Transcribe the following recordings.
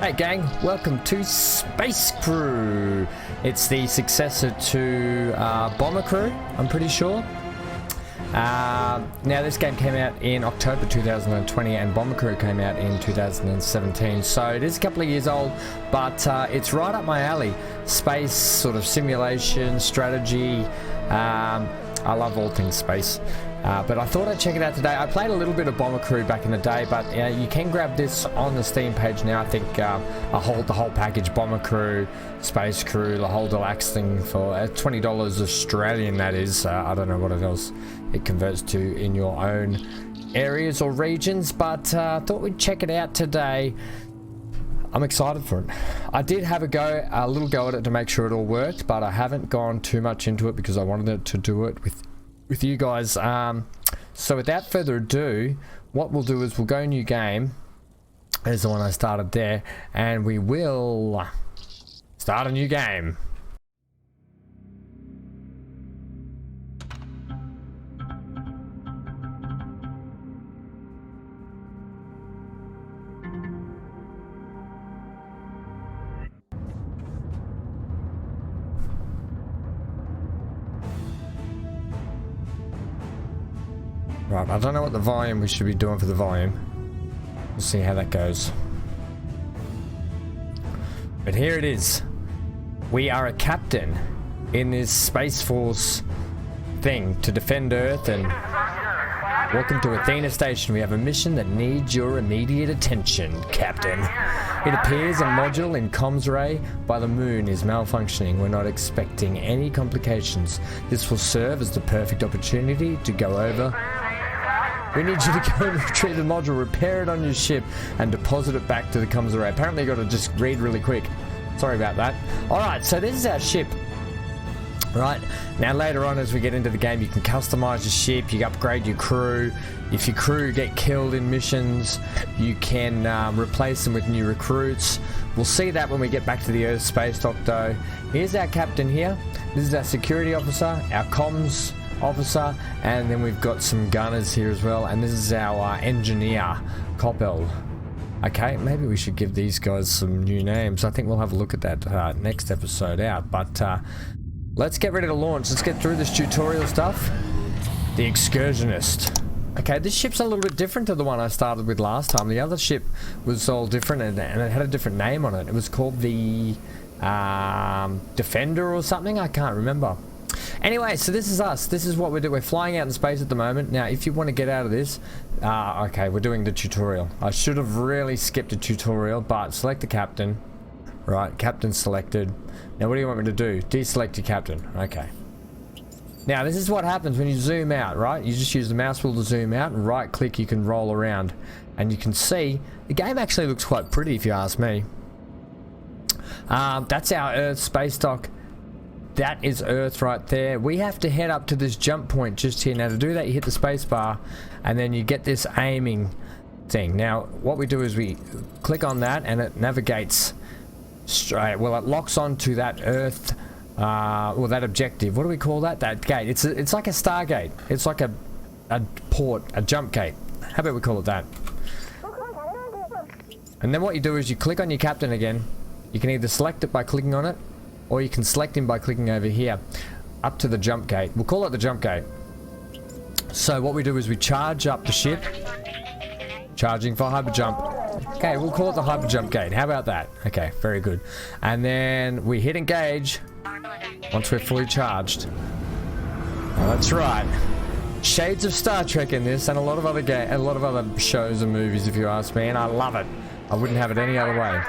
Hey gang, welcome to Space Crew. It's the successor to Bomber Crew, I'm pretty sure. Now this game came out in October 2020 and Bomber Crew came out in 2017, so it is a couple of years old, but it's right up my alley. Space sort of simulation, strategy. I love all things space. But I thought I'd check it out today. I played a little bit of Bomber Crew back in the day, but you can grab this on the Steam page now. I think the whole package, Bomber Crew, Space Crew, the whole deluxe thing for $20 Australian, that is. I don't know what else it converts to in your own areas or regions, but thought we'd check it out today. I'm excited for it. I did have a little go at it to make sure it all worked, but I haven't gone too much into it because I wanted to do it with you guys. So without further ado, what we'll do is we'll go new game. There's the one I started there, and we will start a new game. Right, I don't know what the volume we should be doing for the volume. We'll see how that goes. But here it is. We are a captain in this Space Force thing to defend Earth, and welcome to Athena Station. We have a mission that needs your immediate attention, Captain. It appears a module in comms array by the moon is malfunctioning. We're not expecting any complications. This will serve as the perfect opportunity to go over. We need you to go and retrieve the module, repair it on your ship, and deposit it back to the comms array. Apparently you got to just read really quick. Sorry about that. Alright, so this is our ship. Right, now later on as we get into the game, you can customize your ship, you upgrade your crew. If your crew get killed in missions, you can replace them with new recruits. We'll see that when we get back to the Earth space dock though. Here's our captain here. This is our security officer, our comms officer, and then we've got some gunners here as well, and this is our engineer, Coppel. Okay, maybe we should give these guys some new names. I think we'll have a look at that next episode out, but let's get ready to launch. Let's get through this tutorial stuff. The Excursionist. Okay, this ship's a little bit different to the one I started with last time. The other ship was all different and it had a different name on it. It was called the Defender or something, I can't remember. Anyway, so this is us. This is what we're doing. We're flying out in space at the moment. Now, if you want to get out of this, okay, we're doing the tutorial. I should have really skipped a tutorial, but select the captain. Right, captain selected. Now, what do you want me to do? Deselect your captain. Okay. Now, this is what happens when you zoom out, right? You just use the mouse wheel to zoom out, and right-click, you can roll around. And you can see, the game actually looks quite pretty, if you ask me. That's our Earth space dock. That is Earth right there. We have to head up to this jump point just here. Now to do that, you hit the space bar and then you get this aiming thing. Now what we do is we click on that and it navigates straight. Well, it locks onto that Earth, well, that objective. What do we call that? That gate. It's like a Stargate. It's like a port, a jump gate. How about we call it that? And then what you do is you click on your captain again. You can either select it by clicking on it, or you can select him by clicking over here up to the jump gate. We'll call it the jump gate. So what we do is we charge up the ship, charging for hyper jump. Okay, we'll call it the hyper jump gate. How about that? Okay, very good. And then we hit engage once we're fully charged. Oh, that's right. Shades of Star Trek in this, and a lot of other shows and movies, if you ask me, and I love it. I wouldn't have it any other way.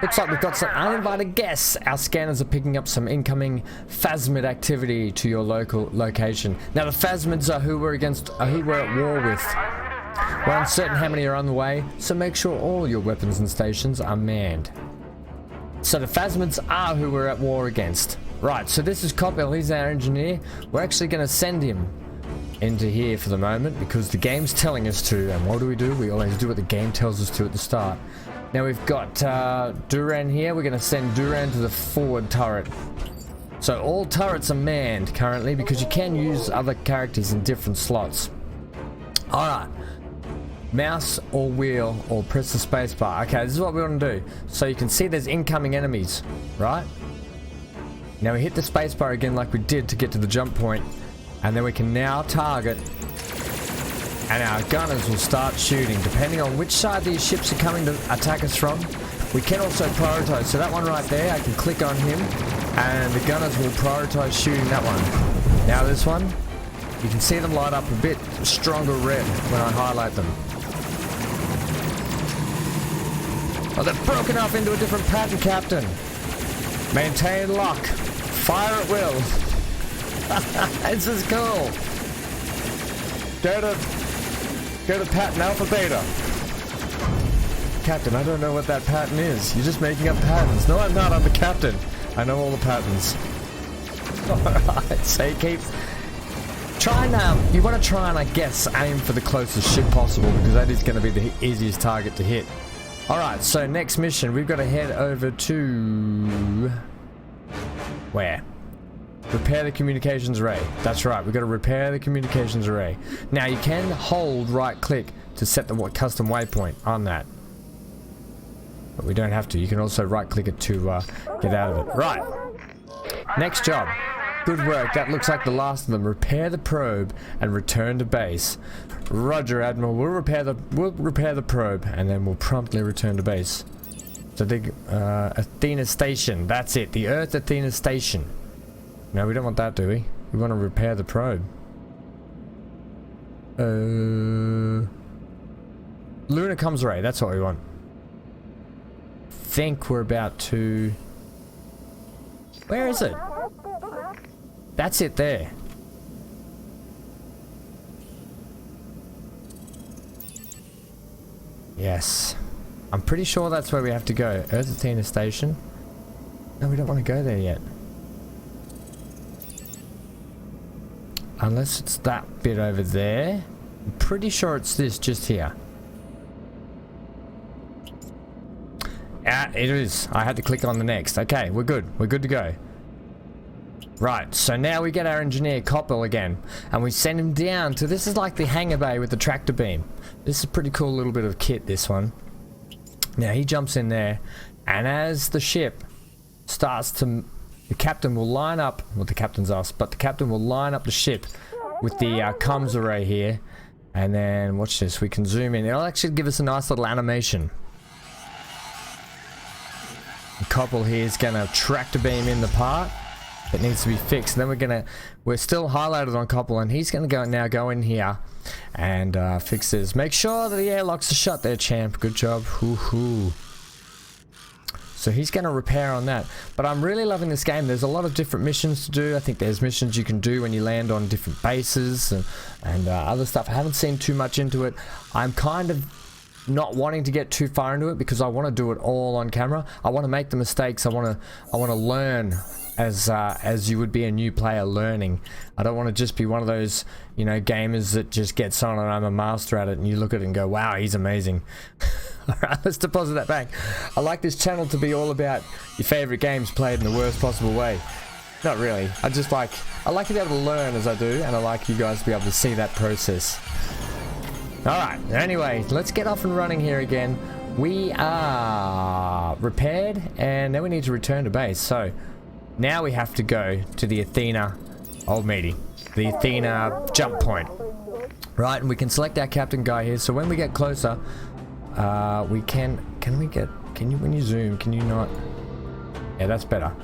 Looks like we've got some uninvited guests. Our scanners are picking up some incoming phasmid activity to your local location. Now the phasmids are who we're at war with. We're uncertain how many are on the way, so make sure all your weapons and stations are manned. So the phasmids are who we're at war against. Right, so this is Coppel, he's our engineer. We're actually going to send him into here for the moment because the game's telling us to, and what do? We always do what the game tells us to at the start. Now we've got Duran here. We're going to send Duran to the forward turret. So all turrets are manned currently because you can use other characters in different slots. Alright. mouse or wheel or press the space bar. Okay, this is what we want to do. So you can see there's incoming enemies, right? Now we hit the space bar again like we did to get to the jump point, and then we can now target, and our gunners will start shooting depending on which side these ships are coming to attack us from. We can also prioritize. So that one right there, I can click on him and the gunners will prioritize shooting that one. Now this one, you can see them light up a bit stronger red when I highlight them. Oh, they've broken off into a different pattern, Captain. Maintain lock. Fire at will. This is cool. Go to pattern alpha beta. Captain, I don't know what that pattern is. You're just making up patterns. No, I'm not. I'm the captain. I know all the patterns. Alright, so you keep... you want to try and, I guess, aim for the closest ship possible, because that is going to be the easiest target to hit. Alright, so next mission, we've got to head over to... where? Repair the communications array. That's right, we've got to repair the communications array. Now, you can hold right-click to set the custom waypoint on that. But we don't have to. You can also right-click it to get out of it. Right. Next job. Good work. That looks like the last of them. Repair the probe and return to base. Roger, Admiral. We'll repair the probe and then we'll promptly return to base. So the Athena Station. That's it. The Earth Athena Station. No, we don't want that, do we? We want to repair the probe. Lunar Comms Array. That's what we want. Think we're about to... Where is it? That's it there. Yes. I'm pretty sure that's where we have to go. Earth Athena Station. No, we don't want to go there yet. Unless it's that bit over there. I'm pretty sure it's this just here. It is. I had to click on the next. Okay, we're good. We're good to go. Right, so now we get our engineer Koppel again, and we send him down to, this is like the hangar bay with the tractor beam. This is a pretty cool little bit of kit, this one. Now he jumps in there, and as the ship starts to, the captain will line up, well the captain's us, but the captain will line up the ship with the comms array here, and then watch this, we can zoom in. It'll actually give us a nice little animation. Koppel here is going to tractor beam in the part that needs to be fixed. And then we're still highlighted on Koppel, and he's going to go in here and fix this. Make sure that the airlocks are shut there, champ. Good job. Hoo-hoo. So he's going to repair on that. But I'm really loving this game. There's a lot of different missions to do. I think there's missions you can do when you land on different bases and other stuff. I haven't seen too much into it. I'm kind of not wanting to get too far into it because I want to do it all on camera. I want to make the mistakes. I want to learn as you would be a new player learning. I don't want to just be one of those, you know, gamers that just gets on and I'm a master at it and you look at it and go, wow, he's amazing. Alright, let's deposit that back. I like this channel to be all about your favorite games played in the worst possible way. Not really. I like to be able to learn as I do, and I like you guys to be able to see that process. Alright, anyway, let's get off and running here again. We are repaired, and now we need to return to base. So, now we have to go to the Athena old meaty. The Athena jump point. Right, and we can select our captain guy here, so when we get closer, when you zoom, can you not? Yeah, that's better.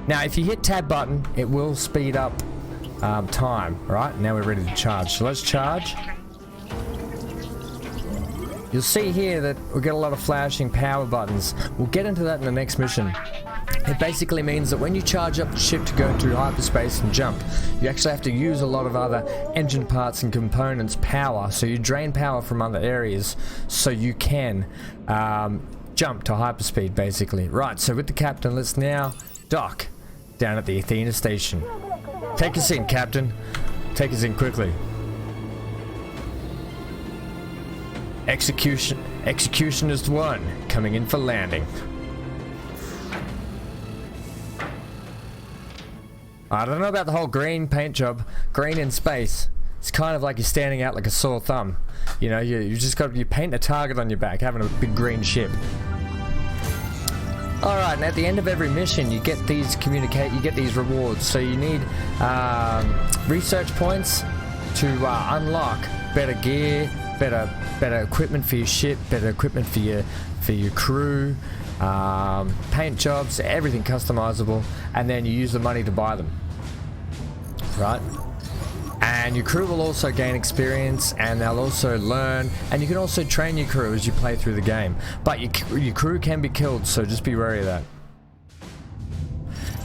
Now, if you hit tab button, it will speed up time, right? Now we're ready to charge. So let's charge. You'll see here that we'll get a lot of flashing power buttons. We'll get into that in the next mission. It basically means that when you charge up the ship to go through hyperspace and jump, you actually have to use a lot of other engine parts and components power, so you drain power from other areas so you can jump to hyperspeed basically. Right, so with the captain, let's now dock down at the Athena station. Take us in, Captain. Take us in quickly. Executionist 1 coming in for landing. I don't know about the whole green paint job. Green in space. It's kind of like you're standing out like a sore thumb. You know, you just got you paint a target on your back, having a big green ship. All right, and at the end of every mission, you get these rewards. So you need research points to unlock better gear, better equipment for your ship, better equipment for your crew, paint jobs, everything customizable, and then you use the money to buy them. Right? And your crew will also gain experience, and they'll also learn, and you can also train your crew as you play through the game. But your crew can be killed, so just be wary of that.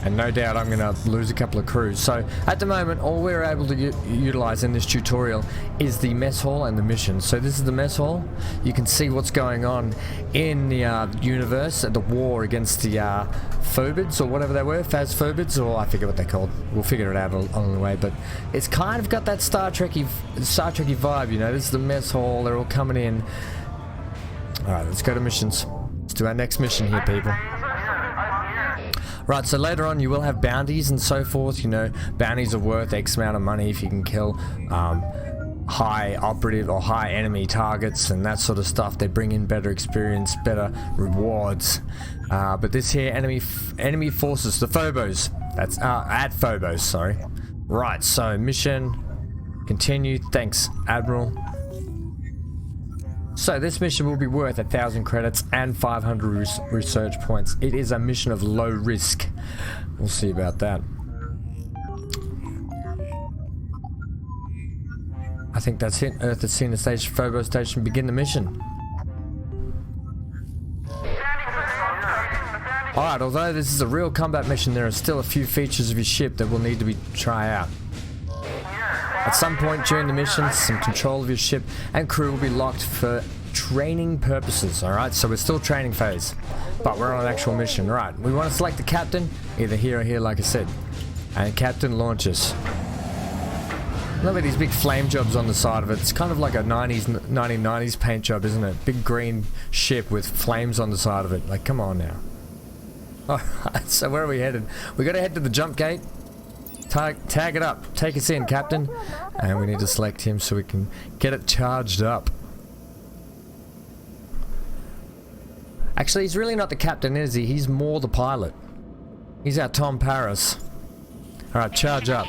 And no doubt I'm going to lose a couple of crews. So at the moment, all we're able to utilize in this tutorial is the mess hall and the mission. So this is the mess hall. You can see what's going on in the universe, the war against the phobids, or whatever they were, phasphobids, or I forget what they're called. We'll figure it out on the way, but it's kind of got that Star Trek-y vibe, you know. This is the mess hall, they're all coming in. Alright, let's go to missions. Let's do our next mission here, people. Right, so later on you will have bounties and so forth. You know, bounties are worth X amount of money if you can kill high operative or high enemy targets and that sort of stuff. They bring in better experience, better rewards. But this here, enemy forces, the Phobos. That's at Phobos, sorry. Right, so mission, continue. Thanks, Admiral. So this mission will be worth 1,000 credits and 500 research points. It is a mission of low risk. We'll see about that. I think that's it. Earth has seen the station, Phobos station. Begin the mission. Alright, although this is a real combat mission, there are still a few features of your ship that will need to be tried out. At some point during the mission, some control of your ship and crew will be locked for training purposes, alright? So we're still training phase, but we're on an actual mission. Right, we want to select the captain, either here or here, like I said. And captain launches. Look at these big flame jobs on the side of it. It's kind of like a 1990s paint job, isn't it? Big green ship with flames on the side of it. Like, come on now. Alright, so where are we headed? We gotta head to the jump gate. Tag it up. Take us in, Captain. And we need to select him so we can get it charged up. Actually, he's really not the captain, is he? He's more the pilot. He's our Tom Paris. Alright, charge up.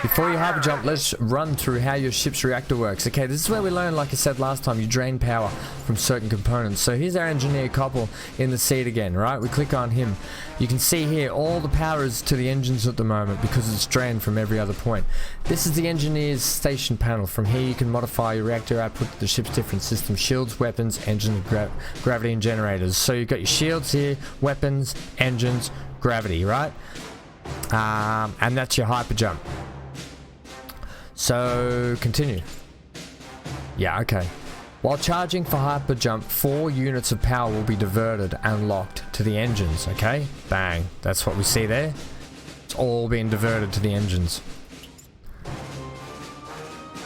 Before you hyper jump, let's run through how your ship's reactor works. Okay, this is where we learned, like I said last time, you drain power from certain components. So here's our engineer Koppel in the seat again, right? We click on him. You can see here all the power is to the engines at the moment because it's drained from every other point. This is the engineer's station panel. From here you can modify your reactor output to the ship's different systems: shields, weapons, engines, gravity and generators. So you've got your shields here, weapons, engines, gravity, right? And that's your hyper jump. So, continue. Yeah, okay. While charging for hyper jump, 4 units of power will be diverted and locked to the engines, okay? Bang. That's what we see there. It's all being diverted to the engines.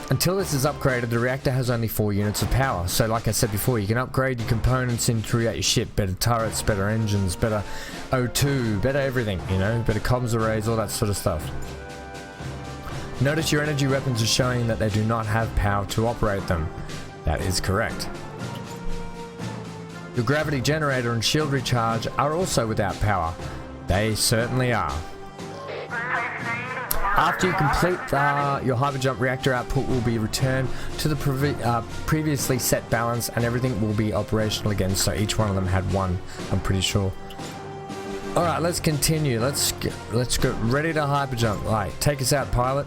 Until this is upgraded, the reactor has only 4 units of power. So like I said before, you can upgrade your components in throughout your ship. Better turrets, better engines, better O2, better everything, you know? Better comms arrays, all that sort of stuff. Notice your energy weapons are showing that they do not have power to operate them. That is correct. Your gravity generator and shield recharge are also without power. They certainly are. After you complete your hyperjump, reactor output will be returned to the previously set balance and everything will be operational again. So each one of them had one, I'm pretty sure. Alright, let's continue. Let's go ready to hyperjump. Right, take us out, pilot.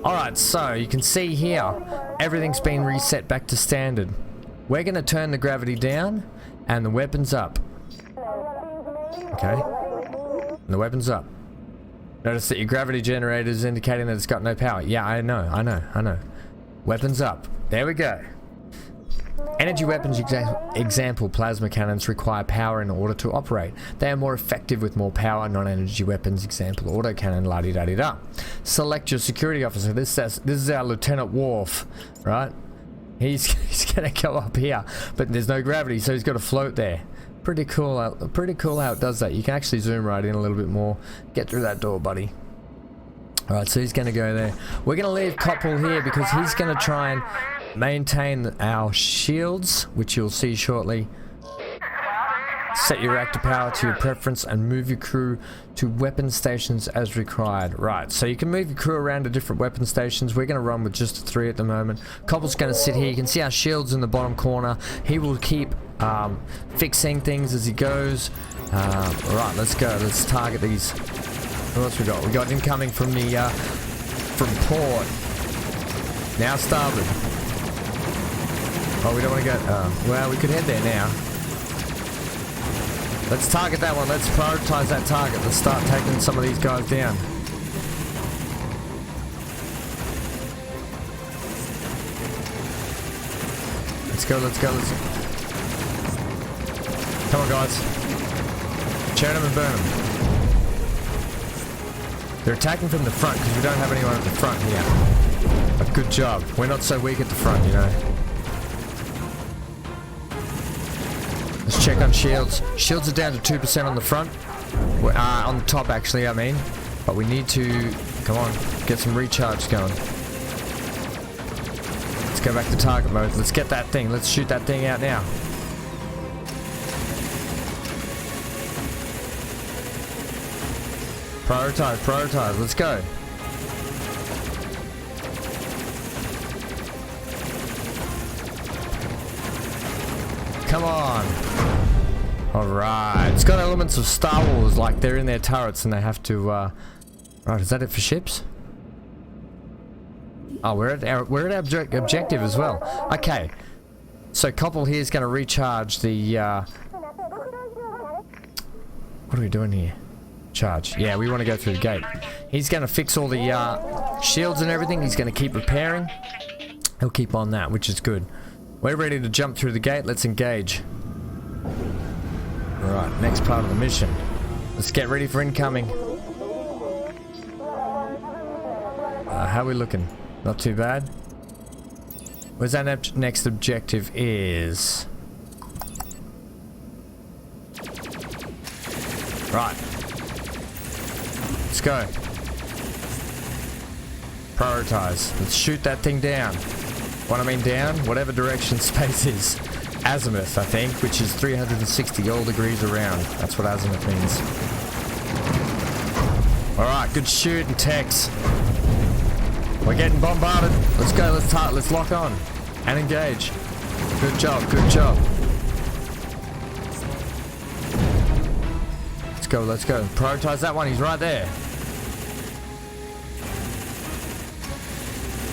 Alright, so you can see here, everything's been reset back to standard. We're going to turn the gravity down and the weapons up. Okay, and the weapons up. Notice that your gravity generator is indicating that it's got no power. Yeah, I know. Weapons up. There we go. Energy weapons, example, plasma cannons require power in order to operate. They are more effective with more power. Non-energy weapons, example, autocannon, la-di-da-di-da. Select your security officer. This is our Lieutenant Worf, right? He's gonna go up here, but there's no gravity, so he's got to float there. Pretty cool. Pretty cool how it does that. You can actually zoom right in a little bit more. Get through that door, buddy. All right, so he's gonna go there. We're gonna leave Koppel here because he's gonna try and maintain our shields, which you'll see shortly. Set your reactor power to your preference and move your crew to weapon stations as required. Right, so you can move your crew around to different weapon stations. We're going to run with just 3 at the moment. Koppel's going to sit here. You can see our shields in the bottom corner. He will keep fixing things as he goes. Alright, let's go. Let's target these. What else we got? We got incoming from the from port. Now starboard. Oh, we don't want to go. Well, we could head there now. Let's target that one. Let's prioritize that target. Let's start taking some of these guys down. Let's go, let's go, let's go. Come on, guys. Churn them and burn them. They're attacking from the front because we don't have anyone at the front here. But good job. We're not so weak at the front, you know. Let's check on shields. Shields are down to 2% on the front. On the top, actually, I mean. But we need to, come on, get some recharge going. Let's go back to target mode. Let's get that thing. Let's shoot that thing out now. Prioritize, prioritize. Let's go. Come on. Alright. It's got elements of Star Wars, like they're in their turrets and they have to, Right, is that it for ships? Oh, we're at our objective as well. Okay. So Koppel here is going to recharge the, what are we doing here? Charge. Yeah, we want to go through the gate. He's going to fix all the, shields and everything. He's going to keep repairing. He'll keep on that, which is good. We're ready to jump through the gate. Let's engage. Alright, next part of the mission. Let's get ready for incoming. How are we looking? Not too bad. Where's our next objective is? Right. Let's go. Prioritize. Let's shoot that thing down. When I mean down, whatever direction space is. Azimuth, I think, which is 360 all degrees around. That's what azimuth means. Alright, good shoot and Tex. We're getting bombarded. Let's go, let's lock on. And engage. Good job, good job. Let's go, let's go. Prioritize that one, he's right there.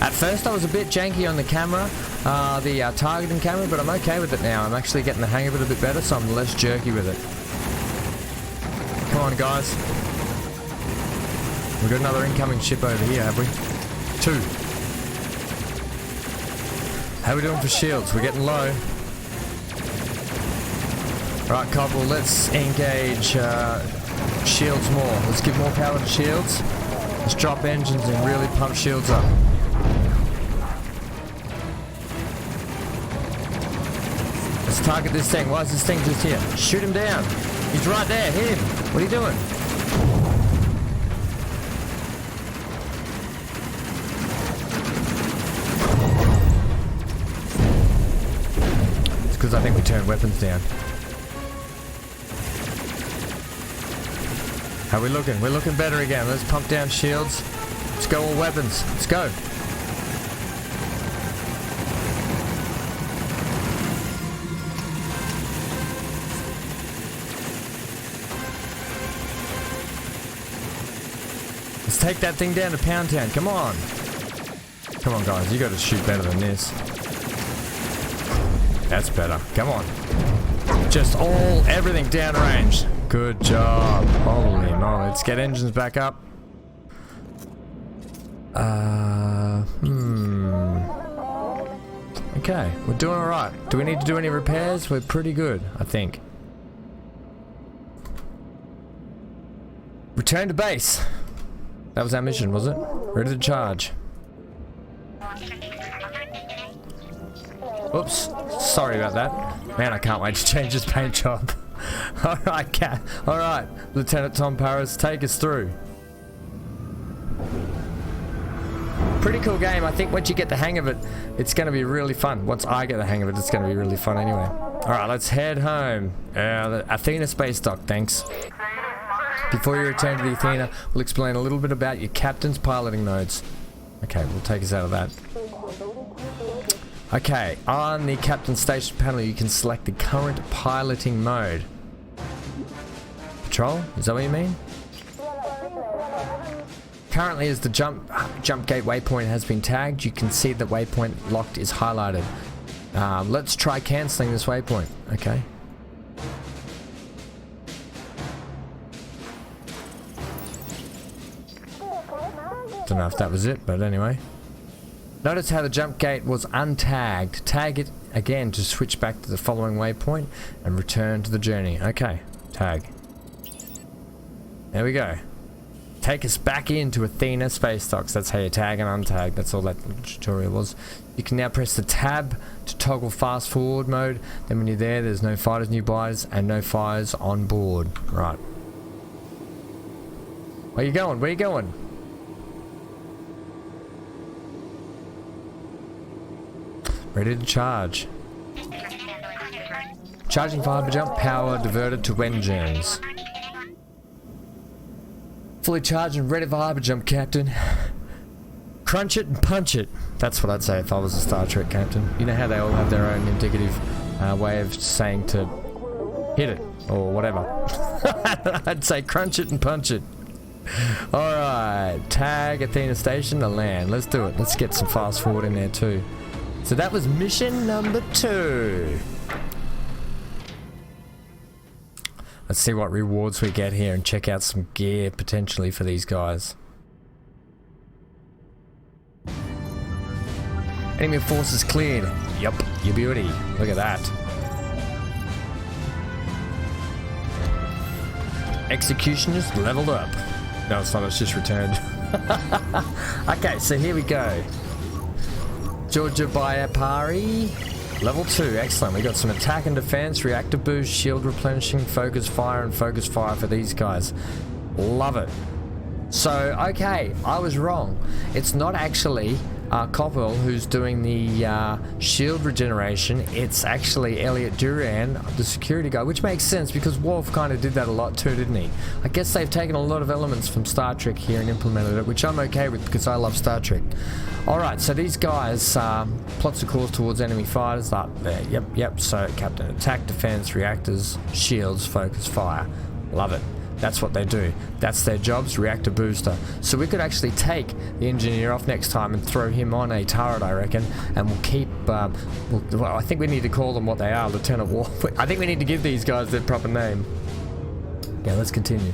At first I was a bit janky on the camera, the targeting camera, but I'm okay with it now. I'm actually getting the hang of it a bit better, so I'm less jerky with it. Come on, guys. We've got another incoming ship over here, have we? 2. How are we doing for shields? We're getting low. Right, Koppel, let's engage shields more. Let's give more power to shields. Let's drop engines and really pump shields up. Let's target this thing. Why is this thing just here? Shoot him down. He's right there. Hit him. What are you doing? It's because I think we turned weapons down. How are we looking? We're looking better again. Let's pump down shields. Let's go all weapons. Let's go. Let's take that thing down to Pound Town. Come on. Come on, guys. You got to shoot better than this. That's better. Come on. Just everything downrange. Good job. Holy moly. Let's get engines back up. Okay. We're doing alright. Do we need to do any repairs? We're pretty good, I think. Return to base. That was our mission, was it? Ready to charge. Oops. Sorry about that. Man, I can't wait to change this paint job. Alright, Cat. Alright, Lieutenant Tom Paris, take us through. Pretty cool game. I think once you get the hang of it, it's going to be really fun. Once I get the hang of it, it's going to be really fun anyway. Alright, let's head home. The Athena space dock, thanks. Before you return to the Athena, we'll explain a little bit about your captain's piloting modes. Okay, we'll take us out of that. Okay, on the captain station panel, you can select the current piloting mode. Patrol? Is that what you mean? Currently, as the jump gate waypoint has been tagged, you can see the waypoint locked is highlighted. Let's try cancelling this waypoint. Okay. Don't know if that was it, but anyway. Notice how the jump gate was untagged. Tag it again to switch back to the following waypoint and return to the journey. Okay, tag. There we go. Take us back into Athena space docks. That's how you tag and untag. That's all that tutorial was. You can now press the tab to toggle fast forward mode. Then when you're there, there's no fighters nearby and no fires on board. Right. Where you going? Where you going? Ready to charge. Charging for hyperjump, power diverted to engines. Fully charged and ready for hyperjump, Captain. Crunch it and punch it. That's what I'd say if I was a Star Trek captain. You know how they all have their own indicative way of saying to hit it or whatever. I'd say crunch it and punch it. Alright, tag Athena station to land. Let's do it. Let's get some fast forward in there too. So that was mission number 2. Let's see what rewards we get here and check out some gear potentially for these guys. Enemy forces cleared. Yup, you beauty. Look at that. Executionist leveled up. No, it's not, it's just returned. Okay, so here we go. Georgia Bayapari, level 2, excellent. We got some attack and defense, reactor boost, shield replenishing, focus fire, and focus fire for these guys. Love it. So, okay, I was wrong. It's not actually Coppel who's doing the shield regeneration. It's actually Elliot Duran, the security guy, which makes sense because Worf kind of did that a lot too, didn't he? I guess they've taken a lot of elements from Star Trek here and implemented it, which I'm okay with because I love Star Trek. Alright, so these guys plots a course towards enemy fighters up there. Yep, so captain, attack, defense, reactors, shields, focus, fire. Love it. That's what they do. That's their jobs, reactor booster. So we could actually take the engineer off next time and throw him on a turret, I reckon, and we'll keep, well, I think we need to call them what they are, Lieutenant Worf. I think we need to give these guys their proper name. Okay, let's continue.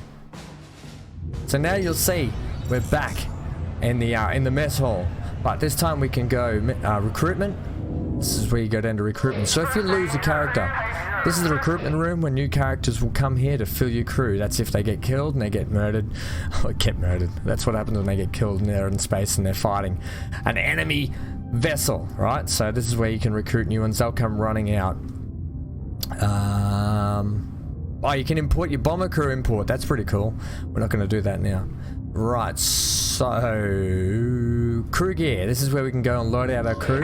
So now you'll see we're back in the mess hall, but this time we can go recruitment. This is where you go down to recruitment. So if you lose a character, this is the recruitment room where new characters will come here to fill your crew. That's if they get killed and they get murdered. Or get murdered. That's what happens when they get killed and they're in space and they're fighting an enemy vessel, right? So this is where you can recruit new ones. They'll come running out. Oh, you can import your bomber crew import. That's pretty cool. We're not going to do that now. Right, so crew gear. This is where we can go and load out our crew.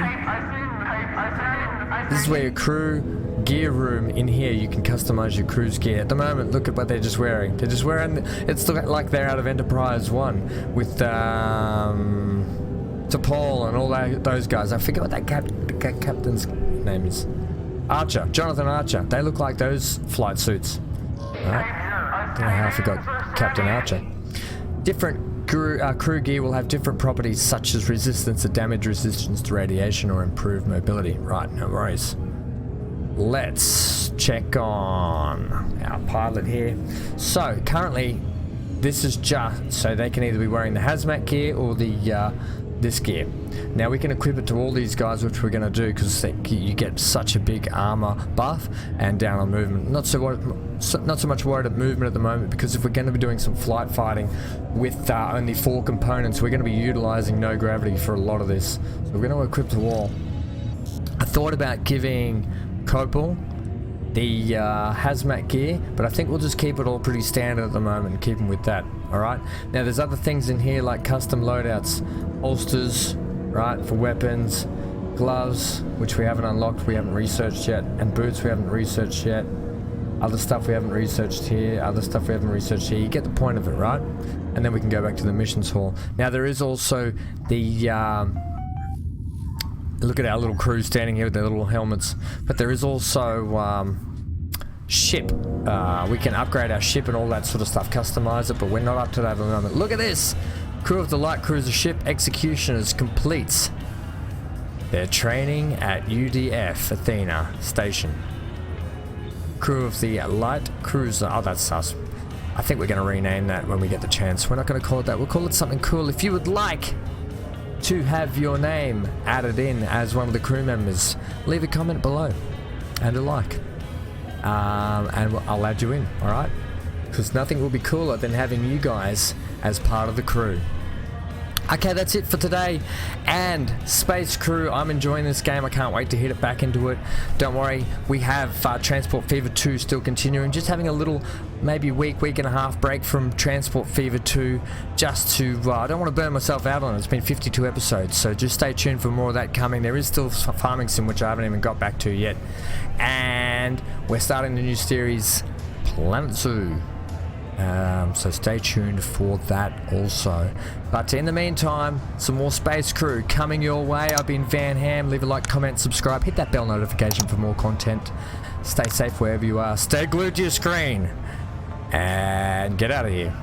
This is where your crew gear room in here. You can customize your crew's gear. At the moment, look at what they're just wearing. They're just wearing, it's like they're out of Enterprise 1 with T'Pol and all those guys. I forget what that captain's name is. Archer, Jonathan Archer. They look like those flight suits. Right? Don't know how I forgot Captain Archer. Different crew gear will have different properties such as resistance to damage, resistance to radiation, or improved mobility. Right, no worries. Let's check on our pilot here. So currently this is just so they can either be wearing the hazmat gear or the this gear. Now we can equip it to all these guys, which we're going to do because you get such a big armor buff and down on movement. Not so much worried about movement at the moment, because if we're going to be doing some flight fighting with only 4 components, we're going to be utilizing no gravity for a lot of this. So we're going to equip to all. I thought about giving Copal the hazmat gear, but I think we'll just keep it all pretty standard at the moment and keep him with that. Alright, now there's other things in here like custom loadouts, holsters, right, for weapons, gloves, which we haven't unlocked, we haven't researched yet, and boots we haven't researched yet. Other stuff we haven't researched here, other stuff we haven't researched here. You get the point of it, right? And then we can go back to the missions hall. Now there is also the look at our little crew standing here with their little helmets. But there is also ship. We can upgrade our ship and all that sort of stuff, customize it, but we're not up to that at the moment. Look at this! Crew of the light cruiser ship Executionist completes their training at UDF Athena station. Crew of the light cruiser. Oh, that's us. I think we're going to rename that when we get the chance. We're not going to call it that. We'll call it something cool. If you would like to have your name added in as one of the crew members, leave a comment below and a like. And I'll add you in, alright? Because nothing will be cooler than having you guys as part of the crew. Okay, that's it for today. And Space Crew, I'm enjoying this game. I can't wait to hit it back into it. Don't worry, we have Transport Fever 2 still continuing. Just having a little, maybe week and a half break from Transport Fever 2, just to, I don't want to burn myself out on it. It's been 52 episodes, so just stay tuned for more of that coming. There is still Farming Sim, which I haven't even got back to yet. And we're starting the new series, Planet Zoo. So stay tuned for that also. But in the meantime, some more Space Crew coming your way. I've been Van Ham. Leave a like, comment, subscribe. Hit that bell notification for more content. Stay safe wherever you are. Stay glued to your screen. And get out of here.